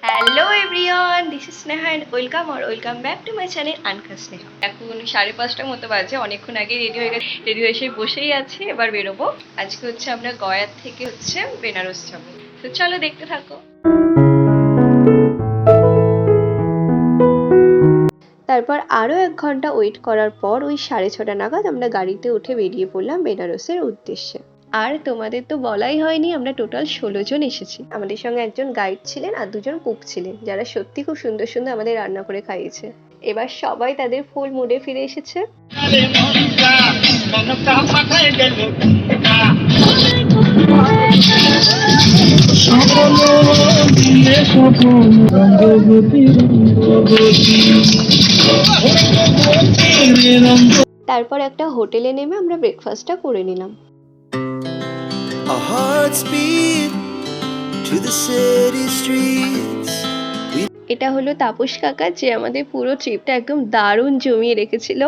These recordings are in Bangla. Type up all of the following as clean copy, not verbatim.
Hello everyone, this is Sneha and welcome back to my channel আনকা স্নেহা। এখন 5:30টার মতো বাজে, অনেকক্ষণ আগে রেডি হয়ে এসে বসেই আছে। এবার বেরোবো। আজকে হচ্ছে আমরা গয়া থেকে বেনারস যাবো। তো চলো দেখতে থাকো। তারপর আরও 1 ঘন্টা ওয়েট করার পর ওই 6:30 নাগাদ আমরা গাড়িতে উঠে বেরিয়ে পড়লাম বেনারসের উদ্দেশ্যে। আর তোমাদের তো বলাই হয়নি, আমরা টোটাল 16 জন এসেছি। আমাদের সঙ্গে একজন গাইড ছিলেন আর 2 জন কুক ছিলেন, যারা সত্যি খুব সুন্দর সুন্দর আমাদের রান্না করে খাইয়েছে। এবার সবাই তাদের ফুল মুডে ফিরে এসেছে। তারপর একটা হোটেলে নেমে আমরা ব্রেকফাস্টটা করে নিলাম। এটা হলো তাপস কাকা, যে আমাদের পুরো ট্রিপটা একদম দারুণ জমিয়ে রেখেছিল।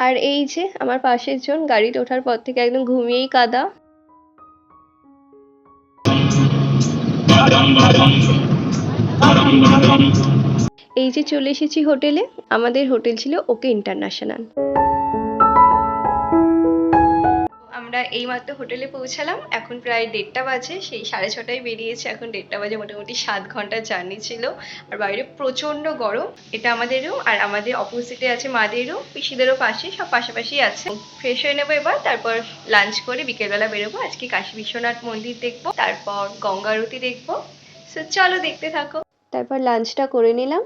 আর এই যে আমার পাশের জন গাড়িতে ওঠার পর থেকে একদম ঘুমিয়েই কাদা। এই যে চলে এসেছি হোটেলে। আমাদের হোটেল ছিল ওকে ইন্টারন্যাশনাল। আমরা এইমাত্র হোটেলে পৌঁছালাম। এখন প্রায় 1:30 বাজে। সেই 6:30টায় বেরিয়েছে, এখন 1:30 বাজে। মোটামুটি 7 ঘন্টার জার্নি ছিল। আর বাইরে প্রচন্ড গরম। এটা আমাদের রুম, আর আমাদের অপোজিটে আছে মাদের রুম, পিসিদেরও পাশে, সব পাশাপাশি আছে। ফ্রেশ হয়ে নেবো এবার, তারপর লাঞ্চ করে বিকেলবেলা বেরোবো। আজকে কাশী বিশ্বনাথ মন্দির দেখবো, তারপর গঙ্গা আরতি দেখবো। সো চলো দেখতে থাকো। তারপর লাঞ্চটা করে নিলাম।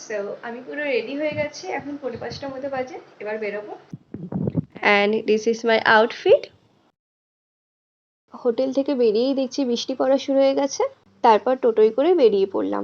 সো আমি পুরো রেডি হয়ে গেছি, এখন 5:45টার মতো বাজে। এবার বেরোবো। And this is my outfit. Hotel থেকে বেরিয়েই দেখছি বৃষ্টি পড়া শুরু হয়ে গেছে। তারপর টোটোয় করে বেরিয়ে পড়লাম।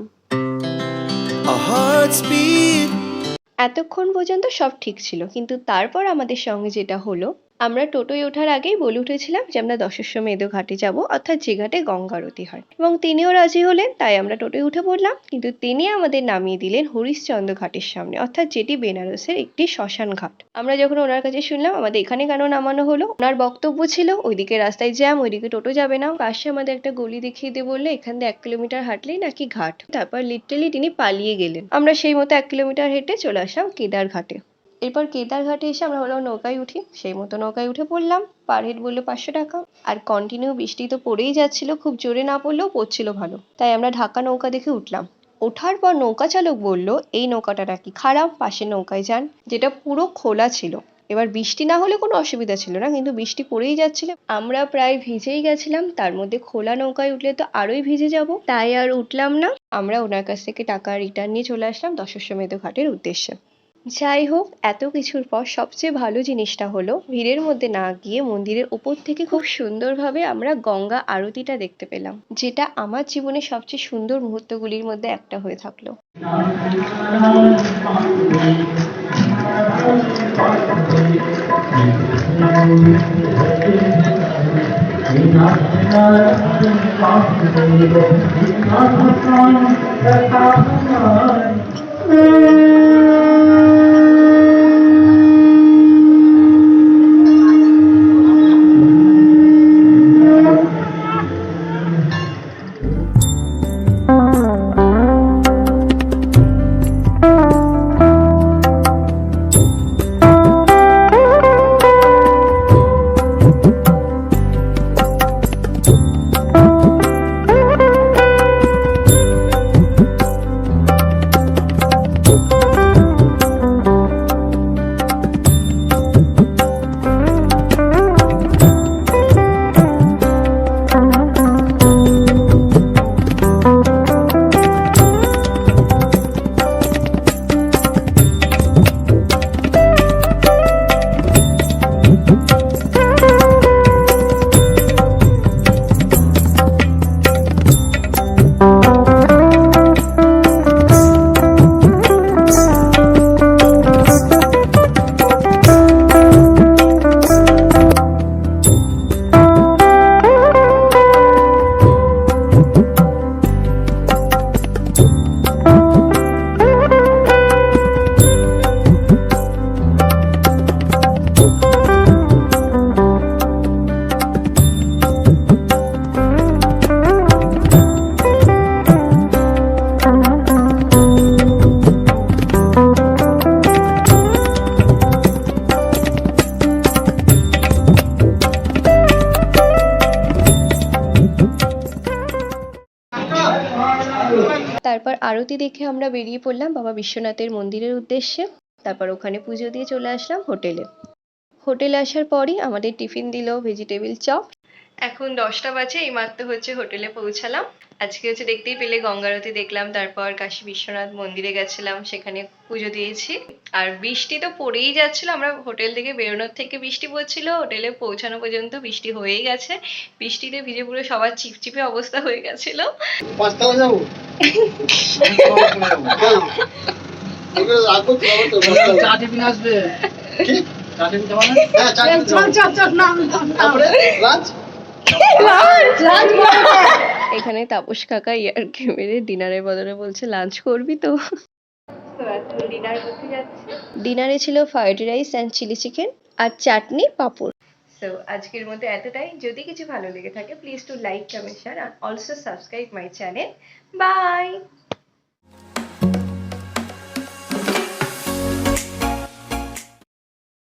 এতক্ষণ পর্যন্ত সব ঠিক ছিল, কিন্তু তারপর আমাদের সঙ্গে যেটা হলো, আমরা টোটোয় ওঠার আগেই বলে উঠেছিলাম যে আমরা দশাশ্বমেধ ঘাটে যাব, অর্থাৎ যে ঘাটে গঙ্গা আরতি হয়। এবং তিনিও রাজি হলেন, তাই আমরা টোটোয় উঠে পড়লাম। কিন্তু তিনি আমাদের নামিয়ে দিলেন হরিশ্চন্দ্র ঘাটের সামনে, অর্থাৎ যেটি বেনারসের একটি শ্মশান ঘাট। আমরা যখন ওনার কাছে শুনলাম আমাদের এখানে কেন নামানো হলো, ওনার বক্তব্য ছিল ওইদিকে রাস্তায় জ্যাম, ওইদিকে টোটো যাবে না। পাশে আমাদের একটা গলি দেখিয়ে দিয়ে বললো এখান থেকে 1 কিলোমিটার হাঁটলেই নাকি ঘাট। তারপর লিটারালি তিনি পালিয়ে গেলেন। আমরা সেই মতো 1 কিলোমিটার হেঁটে চলে আসলাম কেদার ঘাটে। এরপর কেদার ঘাটে এসে আমরা হলো নৌকায় উঠি। সেই মতো নৌকায় উঠে পড়লাম। পার হেড বললো 500 টাকা। আর কন্টিনিউ বৃষ্টি তো পড়েই যাচ্ছিল, খুব জোরে না পড়লেও পড়ছিল ভালো। তাই আমরা ঢাকা নৌকা দেখে উঠলাম। ওঠার পর নৌকা চালক বলল এই নৌকাটা নাকি খারাপ, পাশের নৌকায় যান, যেটা পুরো খোলা ছিল। এবার বৃষ্টি না হলে কোনো অসুবিধা ছিল না, কিন্তু বৃষ্টি পড়েই যাচ্ছিল। আমরা প্রায় ভিজেই গেছিলাম, তার মধ্যে খোলা নৌকায় উঠলে তো আরোই ভিজে যাব, তাই আর উঠলাম না। আমরা ওনার কাছ থেকে টাকা রিটার্ন নিয়ে চলে আসলাম দশাশ্বমেধ ঘাটের উদ্দেশ্যে। যাই হোক, এত কিছুর পর সবচেয়ে ভালো জিনিসটা হলো ভিড়ের মধ্যে না গিয়ে মন্দিরের উপর থেকে খুব সুন্দরভাবে আমরা গঙ্গা আরতিটা দেখতে পেলাম, যেটা আমার জীবনের সবচেয়ে সুন্দর মুহূর্তগুলির মধ্যে একটা হয়ে থাকলো। তারপর আরতি দেখে আমরা বেরিয়ে পড়লাম বাবা বিশ্বনাথের মন্দিরের উদ্দেশ্যে। তারপর ওখানে পুজো দিয়ে চলে আসলাম হোটেলে। হোটেলে আসার পরই আমাদের টিফিন দিল ভেজিটেবিল চপ। এখন 10টা বাজে, এইমাত্র হচ্ছে হোটেলে পৌঁছালাম। আজকে হচ্ছে দেখতেই পেলে গঙ্গা আরতি দেখলাম, তারপর কাশী বিশ্বনাথ মন্দিরে গেছিলাম, সেখানে পুজো দিয়েছি। আর বৃষ্টি তো পড়েই যাচ্ছিল, আমরা হোটেল থেকে বেরোনোর থেকে বৃষ্টি পড়ছিল, হোটেলে পৌঁছানো পর্যন্ত বৃষ্টি হয়েই গেছে। বৃষ্টিতে ভিজে পুরো সবার চিপচিপে অবস্থা হয়ে গেছিল। পাঁচতলা যাবো চা টিফিন আসবে কি? চা টিফিন খাওয়া না? হ্যাঁ চা লাঞ্চ এখানে তাপস কাকা ইয়ার্কি মেরে ডিনারের বদলে বলছে লাঞ্চ করবি তো। ডিনার করতে যাচ্ছে। ডিনারে ছিল fried rice and chilli chicken আর চাটনি পাঁপড়। সো আজকের মতো এতটাই। যদি কিছু ভালো লেগে থাকে please to like comment share and also subscribe my channel. By.